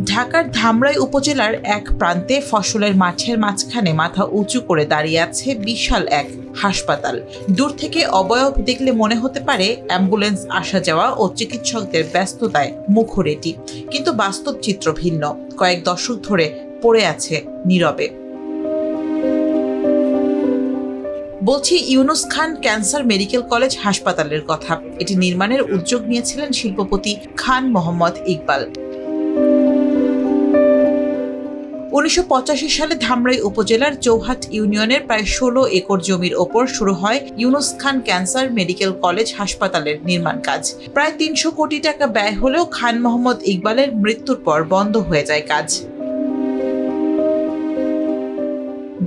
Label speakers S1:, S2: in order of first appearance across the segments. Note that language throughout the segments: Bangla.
S1: ঢাকার ধামরাই উপজেলার এক প্রান্তে ফসলের মাঠের মাঝখানে মাথা উঁচু করে দাঁড়িয়ে আছে বিশাল এক হাসপাতাল। দূর থেকে অবয়ব দেখলে মনে হতে পারে অ্যাম্বুলেন্স আসা যাওয়া ও চিকিৎসকদের ব্যস্ততায় মুখর এটি, কিন্তু বাস্তব চিত্র ভিন্ন। কয়েক দশক ধরে পড়ে আছে নীরবে। বলছি ইউনুস খান ক্যান্সার মেডিকেল কলেজ হাসপাতালের কথা। এটি নির্মাণের উদ্যোগ নিয়েছিলেন শিল্পপতি খান মোহাম্মদ ইকবাল। 1985 সালে ধামরাই উপজেলার চৌহাট ইউনিয়নের প্রায় 16 একর জমির ওপর শুরু হয় ইউনুস খান ক্যান্সার মেডিকেল কলেজ হাসপাতালের নির্মাণ কাজ। প্রায় 300 কোটি টাকা ব্যয় হলেও খান মোহাম্মদ ইকবালের মৃত্যুর পর বন্ধ হয়ে যায় কাজ।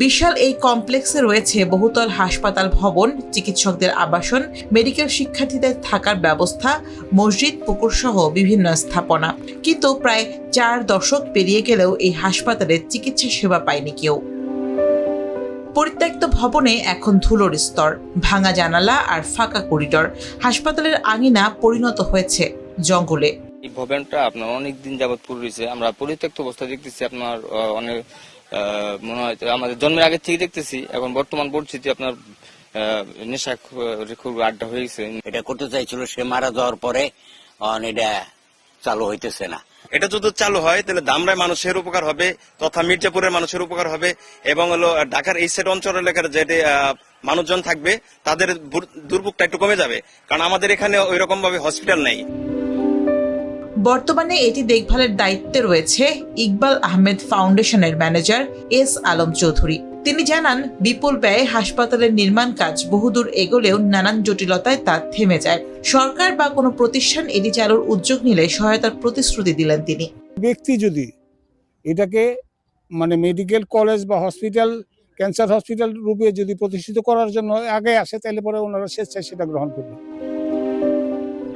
S1: বিশাল এই কমপ্লেক্সে রয়েছে বহুতল হাসপাতাল ভবন, চিকিৎসকদের আবাসন, মেডিকেল শিক্ষার্থীদের থাকার ব্যবস্থা, মসজিদ, পুকুর সহ বিভিন্ন স্থাপনা। কিন্তু প্রায় 4 দশক পেরিয়ে গেলেও এই হাসপাতালে চিকিৎসা সেবা পায়নি কেউ। পরিত্যক্ত ভবনে এখন ধুলোর স্তর, ভাঙা জানালা আর ফাঁকা করিডর। হাসপাতালের আঙিনা পরিণত হয়েছে জঙ্গলে।
S2: এই ভবনটা আপনার অনেকদিন যাবৎ পড়ে রয়েছে। আমরা পরিত্যক্ত অবস্থা দেখতেছি, আপনার অনেক মনে হয় আমাদের জন্মের আগে থেকে দেখতেছি। এখন বর্তমান পরিস্থিতি আপনার নেশা খুব আড্ডা হয়ে গেছে।
S3: এটা করতে চাইছিল, সে মারা যাওয়ার পরে এটা চালু হইতেছে না।
S4: এটা যদি চালু হয় তাহলে ধামরাই মানুষের উপকার হবে, তথা মির্জাপুরের মানুষের উপকার হবে, এবং হলো ঢাকার এই সাইড অঞ্চল এলাকার যে মানুষজন থাকবে তাদের দুর্ভোগটা একটু কমে যাবে, কারণ আমাদের এখানে ওই রকম ভাবে হসপিটাল নেই।
S1: বর্তমানে এটি দেখভালের দায়িত্বে রয়েছে ইকবাল আহমেদ ফাউন্ডেশনের ম্যানেজার এস আলম চৌধুরী। তিনি জানান, বিপুল ব্যয়ে হাসপাতালের নির্মাণ কাজ বহুদূর এগোলেও নানান জটিলতায় তা থেমে যায়। সরকার বা কোনো প্রতিষ্ঠান এটি চালুর উদ্যোগ নিলে সহায়তার প্রতিশ্রুতি দিলেন তিনি।
S5: ব্যক্তি যদি এটাকে মেডিকেল কলেজ বা হসপিটাল, ক্যান্সার হসপিটাল রূপে যদি প্রতিষ্ঠিত করার জন্য আগে আসে, তাহলে পরে ওনারা স্বেচ্ছায় সেটা গ্রহণ করবে।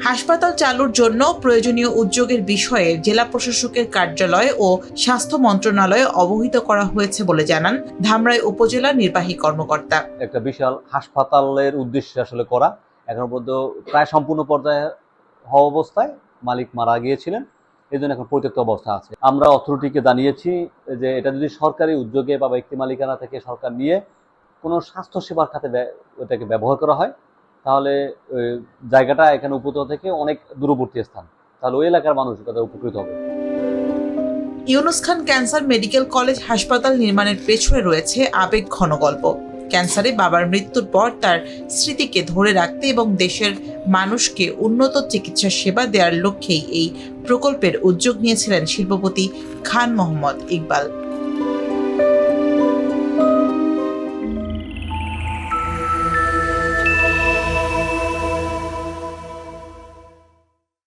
S1: হাসপাতাল চালুর জন্য প্রয়োজনীয় উদ্যোগের বিষয়ে জেলা প্রশাসকের কার্যালয় ও স্বাস্থ্য মন্ত্রণালয়ে অবহিত করা হয়েছে বলে জানান ধামরাই উপজেলা নির্বাহী কর্মকর্তা।
S6: একটা বিশাল হাসপাতালের উদ্দেশ্যে আসলে করা, এখন পর্যন্ত প্রায় সম্পূর্ণ পর্যায়ে হওয়া অবস্থায় মালিক মারা গিয়েছিলেন, এই জন্য এখন পরিত্যক্ত অবস্থা আছে। আমরা অথরিটিকে জানিয়েছি যে এটা যদি সরকারি উদ্যোগে বা ব্যক্তি মালিকানা থেকে সরকার নিয়ে কোনো স্বাস্থ্য সেবার খাতে এটাকে ব্যবহার করা হয়, তাহলে জায়গাটা এখানে উপত্যকা থেকে অনেক দূরবর্তী স্থান, তাহলে ওই এলাকার মানুষ তাদের উপকৃত হবে।
S1: ইউনুস খান ক্যান্সার মেডিকেল কলেজ হাসপাতাল নির্মাণের পেছনে রয়েছে আবেগ ঘন গল্প। ক্যান্সারে বাবার মৃত্যুর পর তার স্মৃতিকে ধরে রাখতে এবং দেশের মানুষকে উন্নত চিকিৎসা সেবা দেওয়ার লক্ষ্যেই এই প্রকল্পের উদ্যোগ নিয়েছিলেন শিল্পপতি খান মোহাম্মদ ইকবাল।